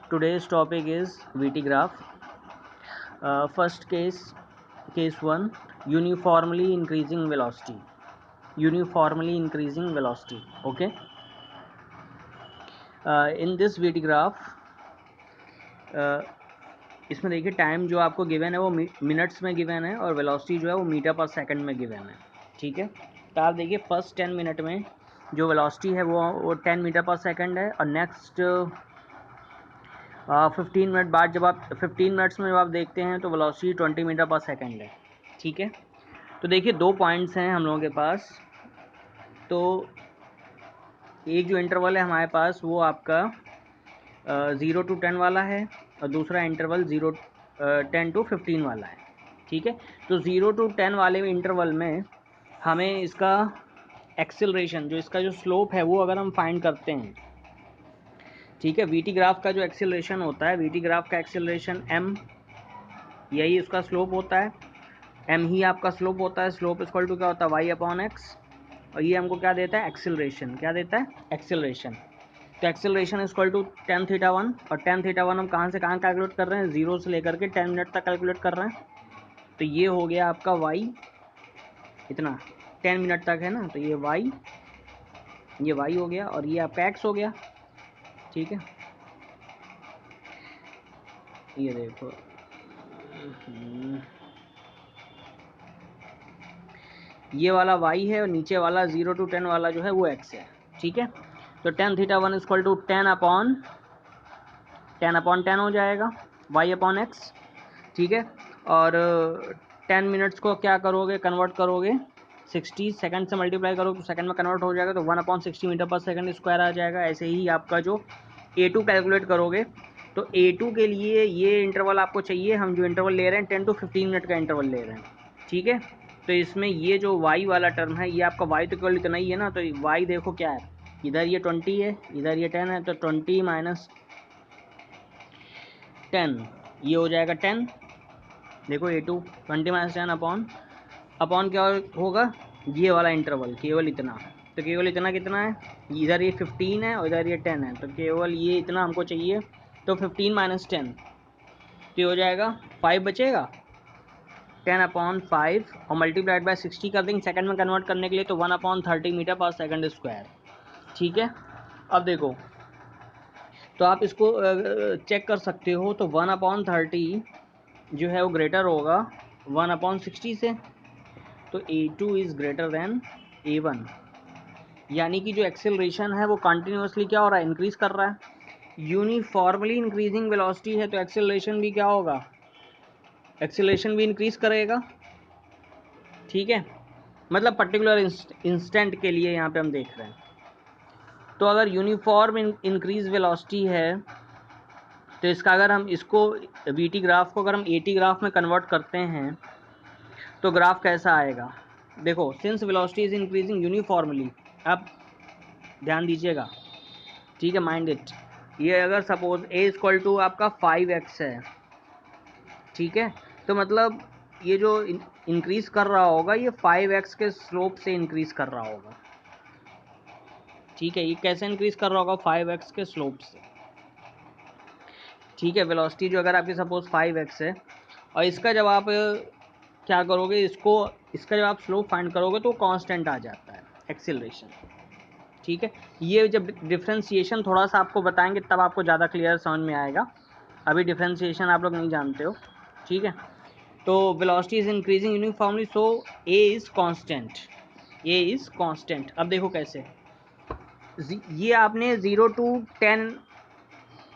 Today's topic is VT graph. First case 1, uniformly increasing velocity. Okay. In this VT graph, इसमें देखिए time जो आपको given है वो मिनट्स में गिवन है और वेलोसिटी जो है वो मीटर पर सेकंड में गिवन है। ठीक है, तो आप देखिए फर्स्ट 10 मिनट में जो वेलोसिटी है वो 10 मीटर पर सेकंड है और नेक्स्ट 15 मिनट बाद जब आप 15 मिनट्स में जब आप देखते हैं तो वेलोसिटी 20 मीटर पर सेकंड है। ठीक है, तो देखिए दो पॉइंट्स हैं हम लोगों के पास। तो एक जो इंटरवल है हमारे पास वो आपका 0 to 10 वाला है और दूसरा इंटरवल 10 to 15 वाला है। ठीक है, तो 0 to 10 वाले इंटरवल में हमें इसका एक्सेलरेशन जो स्लोप है वो अगर हम फाइंड करते हैं, ठीक है, वीटी ग्राफ का जो एक्सेलरेशन होता है, वीटी ग्राफ का एक्सेलरेशन m, यही उसका स्लोप होता है, m ही आपका स्लोप होता है। स्लोप इक्वल टू क्या होता है, y/x, और ये हमको क्या देता है, एक्सेलरेशन। क्या देता है, एक्सेलरेशन। तो एक्सेलरेशन इक्वल टू tan θ 1, और tan θ 1 हम कहाँ से कहाँ कैलकुलेट कर रहे हैं, 0 से लेकर के 10 मिनट तक कैलकुलेट कर रहे हैं। तो ये हो गया आपका y, इतना 10 मिनट तक है ना, तो ये y हो गया और ये आपका x हो गया। ठीक है, ये देखो ये वाला y है और नीचे वाला 0 to 10 वाला जो है वो x है। ठीक है, तो tan θ 1 इक्वल टू 10/10 हो जाएगा y/x। ठीक है, और 10 मिनट्स को क्या करोगे, कन्वर्ट करोगे 60 सेकंड से मल्टीप्लाई करो तो सेकंड में कन्वर्ट हो जाएगा, तो 1/60 मीटर पर सेकंड स्क्वायर आ जाएगा। ऐसे ही आपका जो A2 कैलकुलेट करोगे तो A2 के लिए ये इंटरवल आपको चाहिए, हम जो इंटरवल ले रहे हैं 10 to 15 मिनट का इंटरवल ले रहे हैं। ठीक है, तो इसमें ये जो y वाला टर्म है, ये आपका y तो केवल इतना ही है ना, तो y देखो क्या है, इधर ये 20 है, इधर ये 10 है, तो 20 माइनस 10 ये हो जाएगा 10। देखो A2 20 माइनस 10 अपॉन क्या होगा, ये वाला इंटरवल केवल इतना, तो केवल इतना कितना है, इधर ये 15 है और इधर ये 10 है, तो केवल ये इतना हमको चाहिए। तो 15 माइनस 10 तो हो जाएगा 5 बचेगा, 10/5 और मल्टीप्लाइड बाय 60 कर देंगे सेकंड में कन्वर्ट करने के लिए, तो 1/30 मीटर पर सेकंड स्क्वायर। ठीक है, अब देखो तो आप इसको चेक कर सकते हो, तो 1/30 जो है वो ग्रेटर होगा 1/60 से, तो A2 is greater than A1, यानी कि जो एक्सेलरेशन है वो कंटिन्यूसली क्या हो रहा है, इंक्रीज़ कर रहा है। यूनिफॉर्मली इंक्रीजिंग वेलोसिटी है तो एक्सेलरेशन भी क्या होगा, एक्सेलरेशन भी इंक्रीज़ करेगा। ठीक है, मतलब पर्टिकुलर इंस्टेंट के लिए यहाँ पे हम देख रहे हैं। तो अगर यूनिफॉर्म इंक्रीज वेलोसिटी है तो इसका अगर हम इसको वीटी ग्राफ को अगर हम एटी ग्राफ में कन्वर्ट करते हैं तो ग्राफ कैसा आएगा, देखो since velocity is increasing uniformly, आप ध्यान दीजिएगा। ठीक है, माइंड इट, ये अगर सपोज a इक्वल टू आपका 5x है, ठीक है, तो मतलब ये जो इंक्रीज कर रहा होगा ये 5x के स्लोप से इंक्रीज कर रहा होगा। ठीक है, ये कैसे इंक्रीज कर रहा होगा, 5x के स्लोप से। ठीक है, वेलोसिटी जो अगर आपकी सपोज 5x है और इसका जब आप क्या करोगे, इसका जब आप स्लोप फाइंड करोगे तो कांस्टेंट आ जाता है एक्सीलरेशन। ठीक है, ये जब डिफ्रेंशिएशन थोड़ा सा आपको बताएंगे तब आपको ज़्यादा क्लियर समझ में आएगा, अभी डिफ्रेंशिएशन आप लोग नहीं जानते हो। ठीक है, तो velocity is increasing uniformly so A is constant. अब देखो कैसे, ये आपने 0 to 10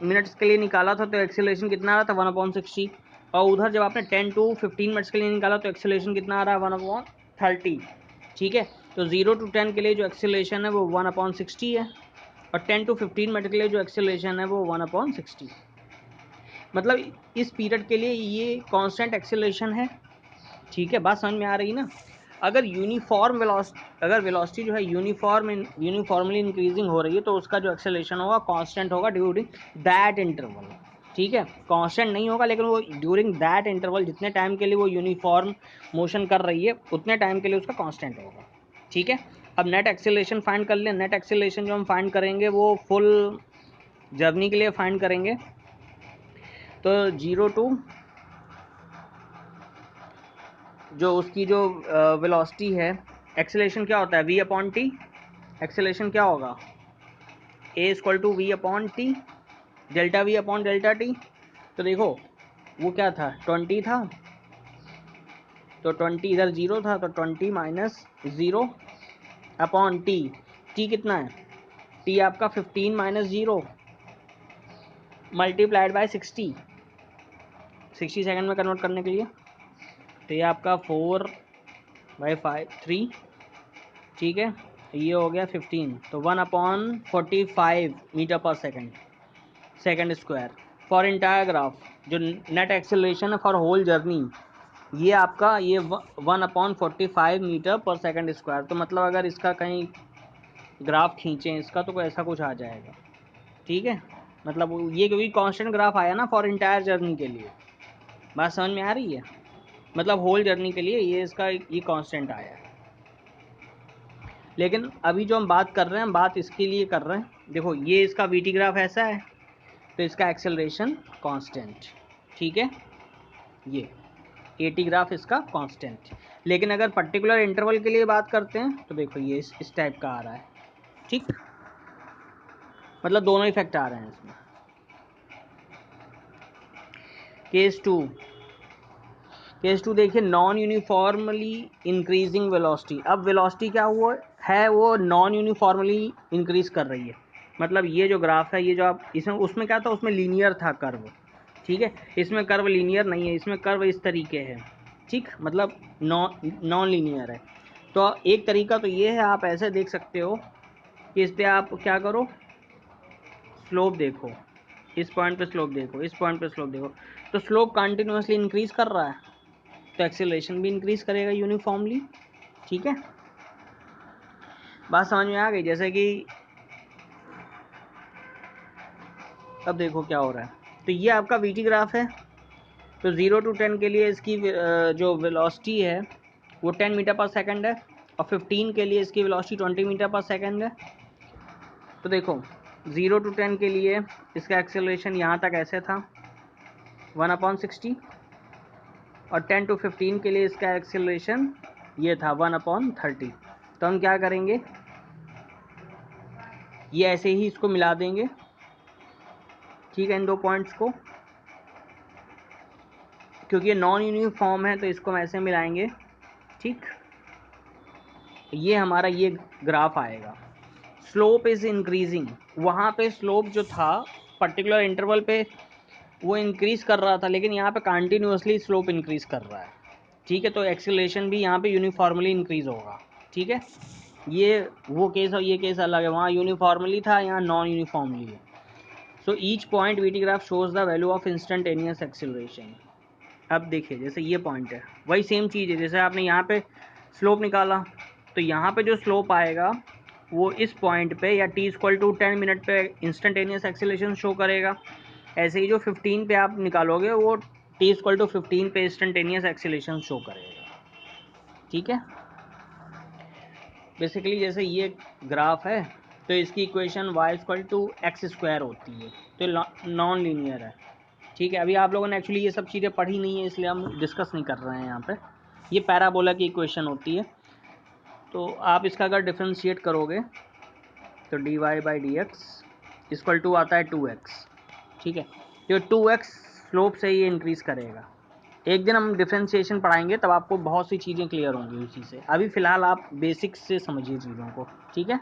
मिनट्स के लिए निकाला था तो एक्सेलरेशन कितना आ रहा था, 1/60, और उधर जब आपने 10 to 15 मिनट्स के लिए निकाला तो एक्सेलरेशन कितना आ रहा है, 1/30। ठीक है, तो 0 to 10 के लिए जो एक्सेलरेशन है वो 1/60 है और 10 to 15 मिनट के लिए जो एक्सेलरेशन है वो 1/60, मतलब इस पीरियड के लिए ये कांस्टेंट एक्सेलरेशन है। ठीक है, बात समझ में आ रही ना। अगर अगर वेलोसिटी जो है यूनिफॉर्मली इंक्रीजिंग हो रही है तो उसका जो एक्सेलरेशन होगा कांस्टेंट होगा ड्यूरिंग दैट इंटरवल। ठीक है, कांस्टेंट नहीं होगा लेकिन वो ड्यूरिंग दैट इंटरवल, जितने टाइम के लिए वो यूनिफॉर्म मोशन कर रही है उतने टाइम के लिए उसका कांस्टेंट होगा। ठीक है, अब नेट एक्सेलरेशन फाइंड कर लें। नेट एक्सेलरेशन जो हम फाइंड करेंगे वो फुल जर्नी के लिए फाइंड करेंगे। तो 0 टू जो उसकी जो वेलोसिटी है, एक्सेलरेशन क्या होता है v अपॉन टी, एक्सेलरेशन क्या होगा a equal to v upon t, delta v upon delta t. तो देखो वो क्या था 20 था, तो 20 इधर 0 था, तो 20 माइनस 0 अपॉन टी, टी कितना है, टी आपका 15 माइनस 0 मल्टीप्लाइड बाय 60 सेकंड में कन्वर्ट करने के लिए, तो ये आपका 4/3, ठीक है, ये हो गया 15, तो 1/45 मीटर पर second square for entire graph. जो नेट एक्सेलरेशन है फॉर होल जर्नी, ये आपका ये 1/45 मीटर पर सेकंड स्क्वायर। तो मतलब अगर इसका कहीं ग्राफ खींचें इसका तो ऐसा कुछ आ जाएगा, ठीक है, मतलब ये क्योंकि कांस्टेंट ग्राफ आया ना फॉर इंटायर जर्नी के लिए, बात समझ में आ रही है, मतलब होल जर्नी के लिए ये इसका ये कांस्टेंट आया है। लेकिन अभी जो हम बात कर रहे हैं, बात इसके लिए कर रहे हैं, देखो ये इसका वीटी ग्राफ ऐसा है, तो इसका एक्सेलरेशन कांस्टेंट, ठीक है, ये एटी ग्राफ इसका कांस्टेंट। लेकिन अगर पर्टिकुलर इंटरवल के लिए बात करते हैं तो देखो ये इस टाइप का आ रहा है, ठीक, मतलब दोनों इफेक्ट आ रहे हैं इसमें। केस टू देखिए, नॉन यूनिफॉर्मली इंक्रीजिंग वेलोसिटी। अब वेलोसिटी क्या हुआ है, वो नॉन यूनिफॉर्मली इंक्रीज कर रही है। मतलब ये जो ग्राफ है, ये जो आप इसमें, उसमें क्या था, उसमें लीनियर था कर्व, ठीक है, इसमें कर्व लीनियर नहीं है, इसमें कर्व इस तरीके है, ठीक, मतलब नॉन लीनियर है। तो एक तरीका तो ये है, आप ऐसे देख सकते हो कि इस पर आप क्या करो, स्लोप देखो, इस पॉइंट पे स्लोप देखो, इस पॉइंट पे स्लोप देखो, तो स्लोप कंटिन्यूसली इंक्रीज कर रहा है, तो एक्सेलरेशन भी इंक्रीज करेगा यूनिफॉर्मली, ठीक है, बात समझ में आ गई। जैसे कि अब देखो क्या हो रहा है, तो ये आपका वीटी ग्राफ है, तो 0 to 10 के लिए इसकी जो वेलोसिटी है वो 10 मीटर पर सेकंड है, और 15 के लिए इसकी वेलोसिटी 20 मीटर पर सेकंड है। तो देखो 0 to 10 के लिए इसका एक्सेलरेशन यहाँ तक ऐसे था 1/60, और 10 to 15 के लिए इसका एक्सेलरेशन ये था 1/30। तो हम क्या करेंगे, ये ऐसे ही इसको मिला देंगे, ठीक है, इन दो पॉइंट्स को, क्योंकि ये नॉन यूनिफॉर्म है तो इसको हम ऐसे मिलाएंगे, ठीक, ये हमारा ये ग्राफ आएगा। स्लोप इज़ इंक्रीजिंग, वहाँ पे स्लोप जो था पर्टिकुलर इंटरवल पे वो इंक्रीज़ कर रहा था, लेकिन यहाँ पे कंटिन्यूसली स्लोप इंक्रीज़ कर रहा है, ठीक है, तो एक्सेलरेशन भी यहाँ पे यूनिफॉर्मली इंक्रीज़ होगा, ठीक है। ये वो केस और ये केस अलग है, वहाँ यूनिफॉर्मली था, यहाँ नॉन यूनिफॉर्मली है। So each point VT graph shows the value of instantaneous acceleration. अब देखिए जैसे ये पॉइंट है, वही सेम चीज़ है, जैसे आपने यहाँ पे स्लोप निकाला, तो यहाँ पे जो स्लोप आएगा वो इस पॉइंट पे या t = 10 मिनट पे इंस्टेंटेनियस एक्सेलरेशन शो करेगा। ऐसे ही जो 15 पे आप निकालोगे वो t = 15 पे इंस्टेंटेनियस एक्सेलरेशन शो करेगा, ठीक है। बेसिकली जैसे ये ग्राफ है तो इसकी इक्वेशन y = x² होती है, तो नॉन लीनियर है, ठीक है। अभी आप लोगों ने एक्चुअली ये सब चीज़ें पढ़ी नहीं है, इसलिए हम डिस्कस नहीं कर रहे हैं यहाँ पे। ये पैराबोला की इक्वेशन होती है, तो आप इसका अगर डिफ्रेंशिएट करोगे तो dy/dx = आता है 2x, ठीक है, तो 2x स्लोप से ये इंक्रीज़ करेगा। एक दिन हम डिफ्रेंशिएशन पढ़ाएंगे तब आपको बहुत सी चीज़ें क्लियर होंगी उसी से। अभी फ़िलहाल आप बेसिक्स से समझिए चीज़ों को, ठीक है।